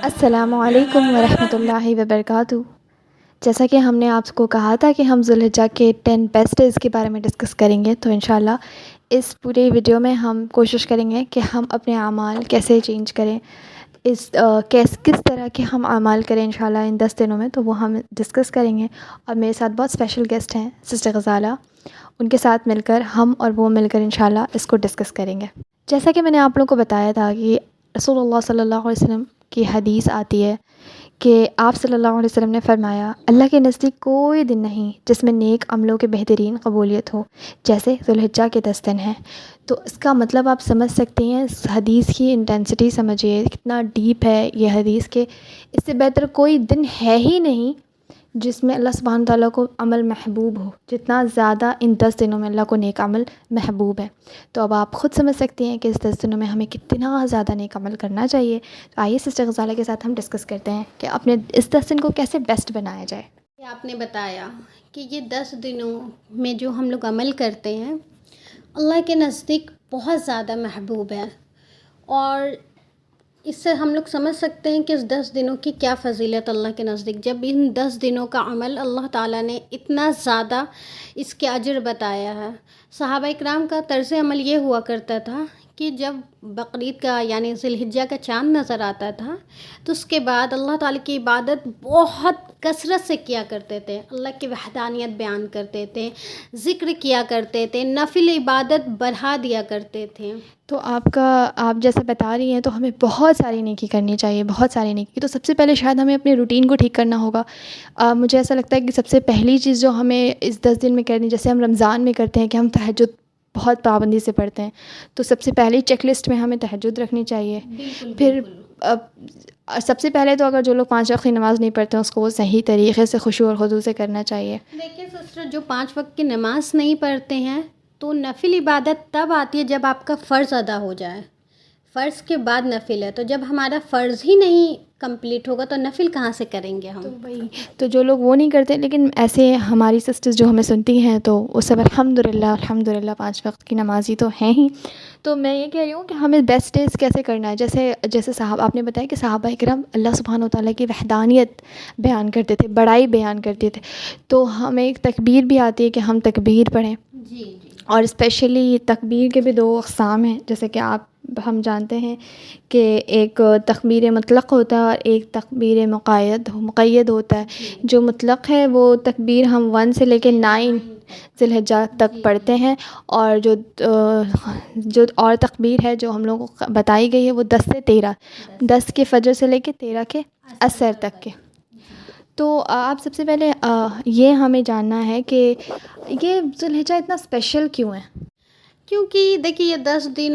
السلام علیکم ورحمۃ اللہ وبرکاتہ۔ جیسا کہ ہم نے آپ کو کہا تھا کہ ہم ذوالحجہ کے 10 بیسٹ ڈیز کے بارے میں ڈسکس کریں گے، تو انشاءاللہ اس پورے ویڈیو میں ہم کوشش کریں گے کہ ہم اپنے اعمال کیسے چینج کریں، کس طرح کے ہم اعمال کریں انشاءاللہ ان 10 دنوں میں، تو وہ ہم ڈسکس کریں گے۔ اور میرے ساتھ بہت اسپیشل گیسٹ ہیں سسٹر غزالہ، ان کے ساتھ مل کر ہم اور وہ مل کر انشاءاللہ اس کو ڈسکس کریں گے۔ جیسا کہ میں نے آپ لوگوں کو بتایا تھا کہ رسول اللہ صلی اللہ علیہ وسلم کی حدیث آتی ہے کہ آپ صلی اللہ علیہ وسلم نے فرمایا، اللہ کے نزدیک کوئی دن نہیں جس میں نیک عملوں کے بہترین قبولیت ہو جیسے ذوالحجہ کے 10 دن ہیں۔ تو اس کا مطلب آپ سمجھ سکتے ہیں، اس حدیث کی انٹینسٹی سمجھیے کتنا ڈیپ ہے یہ حدیث، کہ اس سے بہتر کوئی دن ہے ہی نہیں جس میں اللہ سبحانہ تعالیٰ کو عمل محبوب ہو، جتنا زیادہ ان 10 دنوں میں اللہ کو نیک عمل محبوب ہے۔ تو اب آپ خود سمجھ سکتے ہیں کہ اس 10 دنوں میں ہمیں کتنا زیادہ نیک عمل کرنا چاہیے۔ تو آئیے سسٹر غزالہ کے ساتھ ہم ڈسکس کرتے ہیں کہ اپنے اس 10 دن کو کیسے بیسٹ بنایا جائے۔ آپ نے بتایا کہ یہ 10 دنوں میں جو ہم لوگ عمل کرتے ہیں اللہ کے نزدیک بہت زیادہ محبوب ہے، اور اس سے ہم لوگ سمجھ سکتے ہیں کہ اس 10 دنوں کی کیا فضیلت اللہ کے نزدیک، جب ان 10 دنوں کا عمل اللہ تعالیٰ نے اتنا زیادہ اس کے اجر بتایا ہے۔ صحابہ اکرام کا طرز عمل یہ ہوا کرتا تھا کہ جب بقرعید کا یعنی ذی الحجہ کا چاند نظر آتا تھا تو اس کے بعد اللہ تعالیٰ کی عبادت بہت کثرت سے کیا کرتے تھے، اللہ کی وحدانیت بیان کرتے تھے، ذکر کیا کرتے تھے، نفل عبادت بڑھا دیا کرتے تھے۔ تو آپ جیسے بتا رہی ہیں تو ہمیں بہت ساری نیکی کرنی چاہیے، بہت ساری نیکی۔ تو سب سے پہلے شاید ہمیں اپنے روٹین کو ٹھیک کرنا ہوگا۔ مجھے ایسا لگتا ہے کہ سب سے پہلی چیز جو ہمیں اس 10 دن میں کرنی، جیسے ہم رمضان میں کرتے ہیں کہ ہم تہجد بہت پابندی سے پڑھتے ہیں، تو سب سے پہلی چیک لسٹ میں ہمیں تہجد رکھنی چاہیے۔ پھر سب سے پہلے تو اگر جو لوگ 5 وقت کی نماز نہیں پڑھتے ہیں اس کو وہ صحیح طریقے سے خشوع اور خضوع سے کرنا چاہیے۔ دیکھیے سسٹر، جو 5 وقت کی نماز نہیں پڑھتے ہیں تو نفل عبادت تب آتی ہے جب آپ کا فرض ادا ہو جائے، فرض کے بعد نفل ہے۔ تو جب ہمارا فرض ہی نہیں کمپلیٹ ہوگا تو نفل کہاں سے کریں گے ہم؟ تو جو لوگ وہ نہیں کرتے، لیکن ایسے ہماری سسٹرز جو ہمیں سنتی ہیں تو وہ سب الحمدللہ 5 وقت کی نمازی تو ہیں ہی۔ تو میں یہ کہہ رہی ہوں کہ ہمیں بیسٹ ڈیز کیسے کرنا ہے، جیسے صاحب آپ نے بتایا کہ صحابہ اکرام اللہ سبحانہ وتعالیٰ کی وحدانیت بیان کرتے تھے، بڑائی بیان کرتے تھے، تو ہمیں ایک تکبیر بھی آتی ہے کہ ہم تکبیر پڑھیں۔ جی۔ اور اسپیشلی تکبیر کے بھی 2 اقسام ہیں، جیسے کہ ہم جانتے ہیں کہ ایک تکبیر مطلق ہوتا ہے اور ایک تکبیر مقید ہوتا ہے۔ جو مطلق ہے وہ تکبیر ہم 1 سے لے کے 9 ذی الحجہ تک پڑھتے ہیں، اور جو اور تکبیر ہے جو ہم لوگوں کو بتائی گئی ہے وہ 10 سے 13، 10 کے فجر سے لے کے 13 کے عصر تک کے۔ تو آپ سب سے پہلے یہ ہمیں جاننا ہے کہ یہ ذی الحجہ اتنا اسپیشل کیوں ہے؟ کیونکہ دیکھیے یہ 10 دن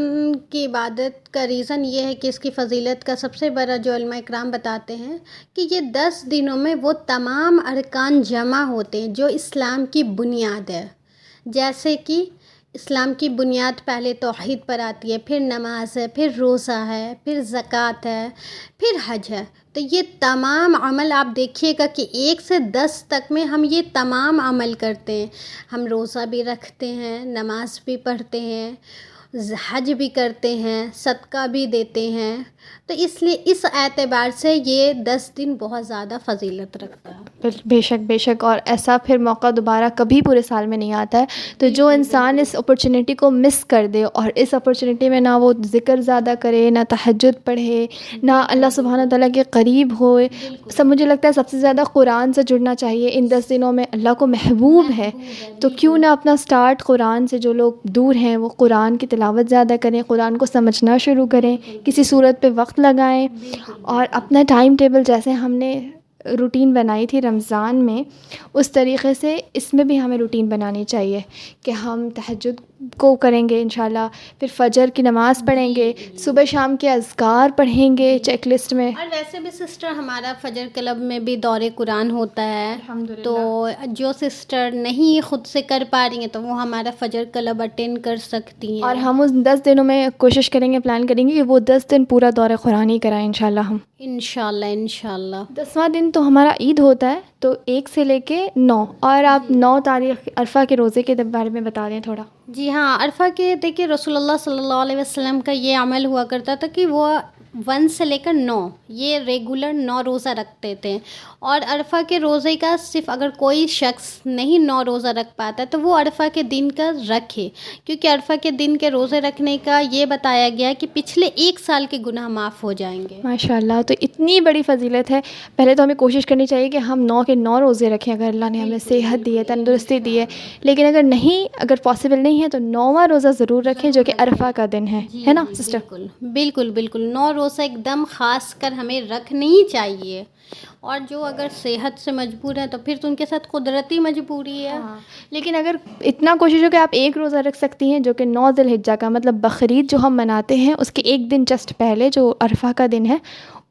کی عبادت کا ریزن یہ ہے کہ اس کی فضیلت کا سب سے بڑا جو علماء اکرام بتاتے ہیں کہ یہ 10 دنوں میں وہ تمام ارکان جمع ہوتے ہیں جو اسلام کی بنیاد ہے۔ جیسے کہ اسلام کی بنیاد پہلے توحید پر آتی ہے، پھر نماز ہے، پھر روزہ ہے، پھر زکوٰۃ ہے، پھر حج ہے۔ تو یہ تمام عمل آپ دیکھیے گا کہ 1 سے 10 تک میں ہم یہ تمام عمل کرتے ہیں۔ ہم روزہ بھی رکھتے ہیں، نماز بھی پڑھتے ہیں، حج بھی کرتے ہیں، صدقہ بھی دیتے ہیں۔ تو اس لیے اس اعتبار سے یہ 10 دن بہت زیادہ فضیلت رکھتا ہے۔ بے شک، اور ایسا پھر موقع دوبارہ کبھی پورے سال میں نہیں آتا ہے۔ تو جو انسان اس اپرچونٹی کو مس کر دے اور اس اپرچونٹی میں نہ وہ ذکر زیادہ کرے، نہ تہجد پڑھے، نہ اللہ سبحانہ تعالیٰ کے قریب ہوئے، مجھے لگتا ہے سب سے زیادہ قرآن سے جڑنا چاہیے۔ ان 10 دنوں میں اللہ کو محبوب ہے تو کیوں نہ اپنا سٹارٹ قرآن سے، جو لوگ دور ہیں وہ قرآن کی تلاوت زیادہ کریں، قرآن کو سمجھنا شروع کریں، کسی صورت پہ وقت لگائیں، اور اپنا ٹائم ٹیبل جیسے ہم نے روٹین بنائی تھی رمضان میں اس طریقے سے اس میں بھی ہمیں روٹین بنانی چاہیے کہ ہم تہجد کو کریں گے انشاءاللہ، پھر فجر کی نماز پڑھیں گے، صبح شام کے اذکار پڑھیں گے چیک لسٹ میں۔ اور ویسے بھی سسٹر ہمارا فجر کلب میں بھی دور قرآن ہوتا ہے، تو جو سسٹر نہیں خود سے کر پا رہی ہیں تو وہ ہمارا فجر کلب اٹینڈ کر سکتی ہیں۔ اور ہم اس 10 دنوں میں کوشش کریں گے، پلان کریں گے کہ وہ 10 دن پورا دور قرآن ہی کرائیں انشاءاللہ ہم۔ انشاءاللہ انشاءاللہ. 10واں دن تو ہمارا عید ہوتا ہے، تو 1 سے لے کے 9، اور آپ 9 تاریخ عرفہ کے روزے کے بارے میں بتا دیں تھوڑا. جی ہاں، عرفہ کے دیکھیے رسول اللہ صلی اللہ علیہ وسلم کا یہ عمل ہوا کرتا تھا کہ وہ 1 سے لے کر 9 یہ ریگولر 9 روزہ رکھتے تھے. اور عرفہ کے روزے کا صرف اگر کوئی شخص نہیں 9 روزہ رکھ پاتا تو وہ عرفہ کے دن کا رکھے، کیونکہ عرفہ کے دن کے روزے رکھنے کا یہ بتایا گیا کہ پچھلے 1 سال کے گناہ معاف ہو جائیں گے. ماشاء اللہ، تو اتنی بڑی فضیلت ہے. پہلے تو ہمیں کوشش کرنی چاہیے کہ ہم 9 کے 9 روزے رکھیں اگر اللہ نے ہمیں صحت دی ہے، تندرستی دی ہے. لیکن اگر پاسبل نہیں ہے تو 9واں روزہ ضرور رکھیں جو کہ عرفہ کا دن ہے نا سسٹر؟ بالکل بالکل بالکل 9 روزہ ایک دم خاص کر ہمیں رکھنے ہی چاہیے. اور جو اگر صحت سے مجبور ہے تو پھر تو ان کے ساتھ قدرتی مجبوری ہے. لیکن اگر اتنا کوشش ہو کہ آپ 1 روزہ رکھ سکتی ہیں جو کہ 9 ذی الحجہ کا، مطلب بقرعید جو ہم مناتے ہیں اس کے 1 دن جسٹ پہلے جو عرفہ کا دن ہے،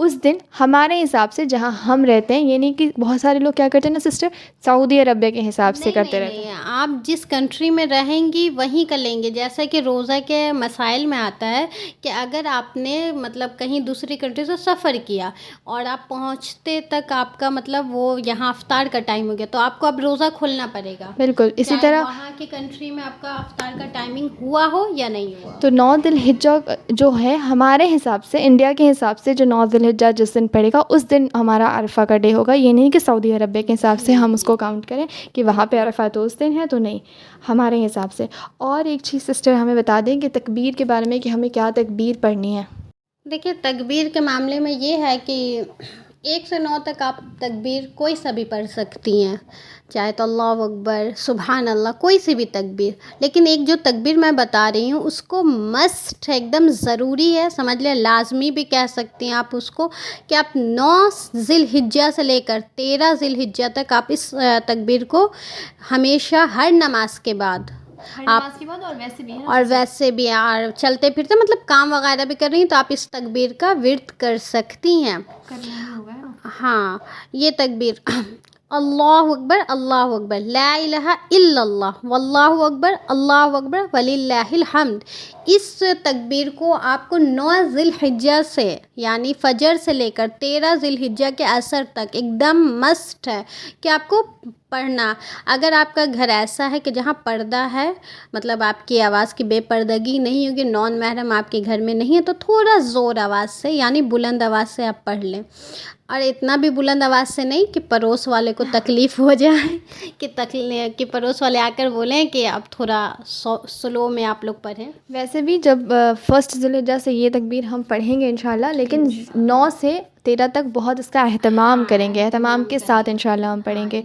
اس دن ہمارے حساب سے جہاں ہم رہتے ہیں، یعنی کہ بہت سارے لوگ کیا کرتے ہیں نا سسٹر، سعودی عربیہ کے حساب سے کرتے رہتے ہیں. آپ جس کنٹری میں رہیں گی وہیں کر لیں گے. جیسا کہ روزہ کے مسائل میں آتا ہے کہ اگر آپ نے مطلب کہیں دوسری کنٹری سے سفر کیا اور آپ پہنچتے تک آپ کا مطلب وہ یہاں افطار کا ٹائم ہو گیا تو آپ کو اب روزہ کھولنا پڑے گا. بالکل اسی طرح وہاں کی کنٹری میں آپ کا افطار کا ٹائمنگ ہوا ہو یا نہیں ہوا. تو 9 ذی الحجہ جو ہے ہمارے حساب سے، انڈیا کے حساب سے جو 9 ذی الحجہ جس دن پڑے گا اس دن ہمارا عرفہ کا ڈے ہوگا. یہ نہیں کہ سعودی عربیہ کے حساب سے ہم اس کو کاؤنٹ کریں کہ وہاں پہ عرفہ تو اس دن ہے، تو نہیں، ہمارے حساب سے. اور ایک چیز سسٹر ہمیں بتا دیں کہ تکبیر کے بارے میں کہ ہمیں کیا تکبیر پڑھنی ہے. دیکھیے تکبیر کے معاملے میں یہ ہے کہ 1 سے 9 تک آپ تکبیر کوئی سا بھی پڑھ سکتی ہیں، چاہے تو اللہ اکبر، سبحان اللہ، کوئی سی بھی تکبیر. لیکن ایک جو تکبیر میں بتا رہی ہوں اس کو مسٹ ایک دم ضروری ہے، سمجھ لیں لازمی بھی کہہ سکتی ہیں آپ اس کو، کہ آپ 9 ذی الحجہ سے لے کر 13 ذی الحجہ تک آپ اس تکبیر کو ہمیشہ ہر نماز کے بعد اور ویسے بھی اور چلتے پھرتے مطلب کام وغیرہ بھی کر رہی ہیں تو آپ اس تکبیر کا ورد کر سکتی ہیں. ہاں یہ تکبیر اللہ اکبر لا الہ الا اللہ واللہ اکبر وللہ الحمد. اس تکبیر کو آپ کو 9 ذی الحجہ سے یعنی فجر سے لے کر 13 ذی الحجہ کے عصر تک ایک دم مسٹ ہے کہ آپ کو پڑھنا. اگر آپ کا گھر ایسا ہے کہ جہاں پردہ ہے، مطلب آپ کی آواز کی بے پردگی نہیں ہوگی، نان محرم آپ کے گھر میں نہیں ہے، تو تھوڑا زور آواز سے یعنی بلند آواز سے آپ پڑھ لیں. اور اتنا بھی بلند آواز سے نہیں کہ پڑوس والے کو تکلیف ہو جائے کہ پڑوس والے آ کر بولیں کہ اب تھوڑا سلو میں آپ لوگ پڑھیں. ویسے بھی جب 1 ذی الحجہ سے یہ تکبیر ہم پڑھیں گے انشاءاللہ، لیکن 9 سے 13 تک بہت اس کا اہتمام کریں گے، اہتمام کے ساتھ انشاءاللہ ہم پڑھیں گے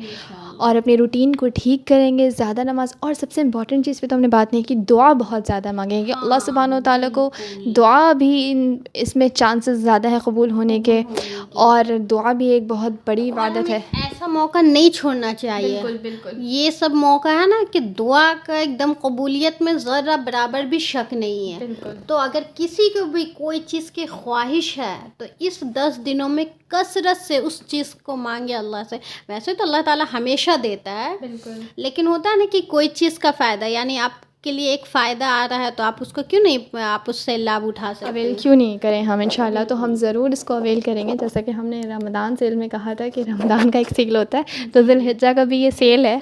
اور اپنی روٹین کو ٹھیک کریں گے، زیادہ نماز. اور سب سے امپورٹنٹ چیز پہ تو ہم نے بات نہیں کی، دعا بہت زیادہ مانگیں گے اللہ سبحانہ و تعالیٰ کو. دعا بھی اس میں چانسز زیادہ ہے قبول ہونے کے، اور دعا بھی ایک بہت بڑی عبادت ہے. ایسا موقع نہیں چھوڑنا چاہیے. بالکل یہ سب موقع ہے نا کہ دعا کا ایک دم قبولیت میں ذرہ برابر بھی شک نہیں ہے. تو اگر کسی کو بھی کوئی چیز کی خواہش ہے تو اس 10 دنوں میں کثرت سے اس چیز کو مانگے اللہ سے. ویسے تو اللہ تعالیٰ ہمیشہ دیتا ہے، لیکن ہوتا ہے نا کہ کوئی چیز کا فائدہ یعنی آپ کے لیے ایک فائدہ آ رہا ہے تو آپ اس کو کیوں نہیں آپ اس سے لابھ اٹھا سکتے، اویل کیوں نہیں کریں ہم انشاءاللہ. تو ہم ضرور اس کو اویل کریں گے، جیسا کہ ہم نے رمضان سیل میں کہا تھا کہ رمضان کا ایک سیل ہوتا ہے، تو ذی الحجہ کا بھی یہ سیل ہے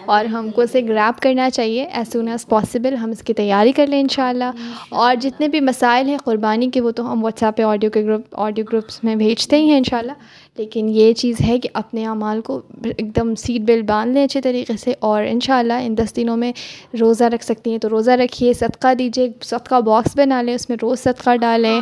اور ہم کو اسے گریب کرنا چاہیے ایز سون ایز پاسبل. ہم اس کی تیاری کر لیں انشاءاللہ. اور جتنے بھی مسائل ہیں قربانی کے وہ تو ہم واٹس ایپ پہ آڈیو گروپس میں بھیجتے ہی ہیں انشاءاللہ. لیکن یہ چیز ہے کہ اپنے اعمال کو ایک دم سیٹ بیلٹ باندھ لیں اچھے طریقے سے، اور انشاءاللہ ان 10 دنوں میں روزہ رکھ سکتی ہیں تو روزہ رکھیے. صدقہ دیجیے، صدقہ باکس بنا لیں، اس میں روز صدقہ ڈالیں،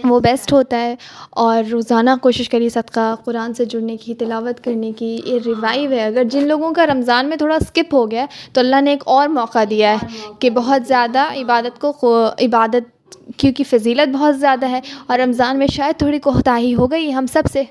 وہ بیسٹ ہوتا ہے. اور روزانہ کوشش کریے صدقہ قرآن سے جڑنے کی، تلاوت کرنے کی. یہ ریوائیو ہے. اگر جن لوگوں کا رمضان میں تھوڑا اسکپ ہو گیا تو اللہ نے ایک اور موقع دیا ہے کہ بہت زیادہ عبادت کیونکہ فضیلت بہت زیادہ ہے، اور رمضان میں شاید تھوڑی کوتاہی ہو گئی ہم سب سے،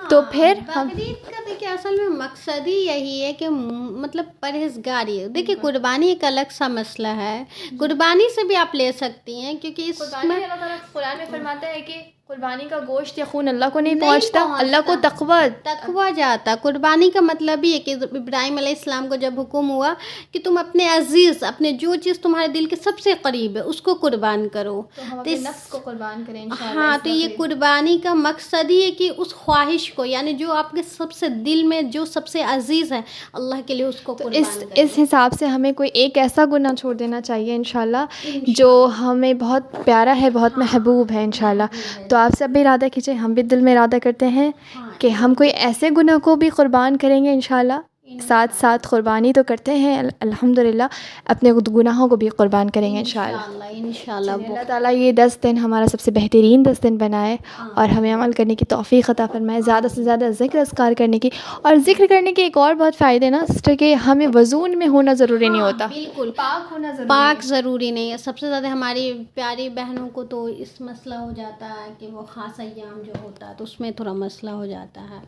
تو پھر بقرعید کا دیکھیے اصل میں مقصد ہی یہی ہے کہ مطلب پرہیزگاری. دیکھیے قربانی ایک الگ سا مسئلہ ہے، قربانی سے بھی آپ لے سکتی ہیں کیونکہ اس میں اللہ تعالیٰ قرآن میں فرماتا ہے کہ قربانی کا گوشت یا خون اللہ کو نہیں پہنچتا، اللہ کو تقویٰ جاتا. قربانی کا مطلب یہ ہے کہ ابراہیم علیہ السلام کو جب حکم ہوا کہ تم اپنے عزیز، اپنے جو چیز تمہارے دل کے سب سے قریب ہے اس کو قربان کرو، تو ہم اپنے نفس کو قربان کریں انشاءاللہ. ہاں تو یہ قربانی کا مقصد ہی ہے کہ اس خواہش کو، یعنی جو آپ کے سب سے دل میں جو سب سے عزیز ہے اللہ کے لیے اس کو قربان کریں. اس حساب سے ہمیں کوئی ایک ایسا گناہ چھوڑ دینا چاہیے انشاءاللہ جو ہمیں بہت پیارا ہے، بہت محبوب ہے انشاءاللہ. تو آپ سب بھی ارادہ کیجئے، ہم بھی دل میں ارادہ کرتے ہیں کہ ہم کوئی ایسے گناہ کو بھی قربان کریں گے انشاءاللہ. ساتھ ساتھ قربانی تو کرتے ہیں الحمدللہ، اپنے گناہوں کو بھی قربان کریں گے انشاءاللہ. انشاءاللہ. اللہ تعالیٰ یہ 10 دن ہمارا سب سے بہترین 10 دن بنائے اور ہمیں عمل کرنے کی توفیق عطا فرمائے، زیادہ سے زیادہ ذکر اذکار کرنے کی. اور ذکر کرنے کے ایک اور بہت فائدے نا سسٹر کہ ہمیں وضون میں ہونا ضروری نہیں ہوتا، بالکل پاک ہونا ضروری پاک ضروری نہیں ہے. سب سے زیادہ ہماری پیاری بہنوں کو تو اس مسئلہ ہو جاتا ہے کہ وہ خاص ایام جو ہوتا ہے تو اس میں تھوڑا مسئلہ ہو جاتا ہے.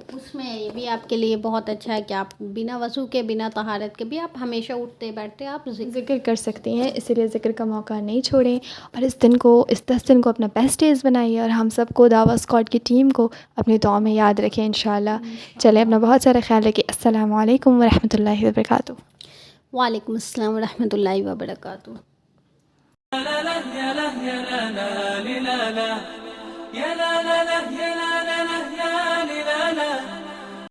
تو اس میں یہ بھی آپ کے لیے بہت اچھا ہے کہ آپ بنا وضو کے، بنا طہارت کے بھی آپ ہمیشہ اٹھتے بیٹھتے آپ ذکر کر سکتی ہیں. اسی لیے ذکر کا موقع نہیں چھوڑیں اور اس 10 دن کو اپنا بیسٹ ڈیز بنائیے اور ہم سب کو دعویٰ اسکواڈ کی ٹیم کو اپنی دعا میں یاد رکھیں انشاءاللہ. چلیں اپنا بہت سارا خیال رکھیے. السلام علیکم ورحمۃ اللہ وبرکاتہ. وعلیکم السلام ورحمۃ اللہ وبرکاتہ. يا لا لا يا لا لا لا لا لا يا لا لا لا يا لا لا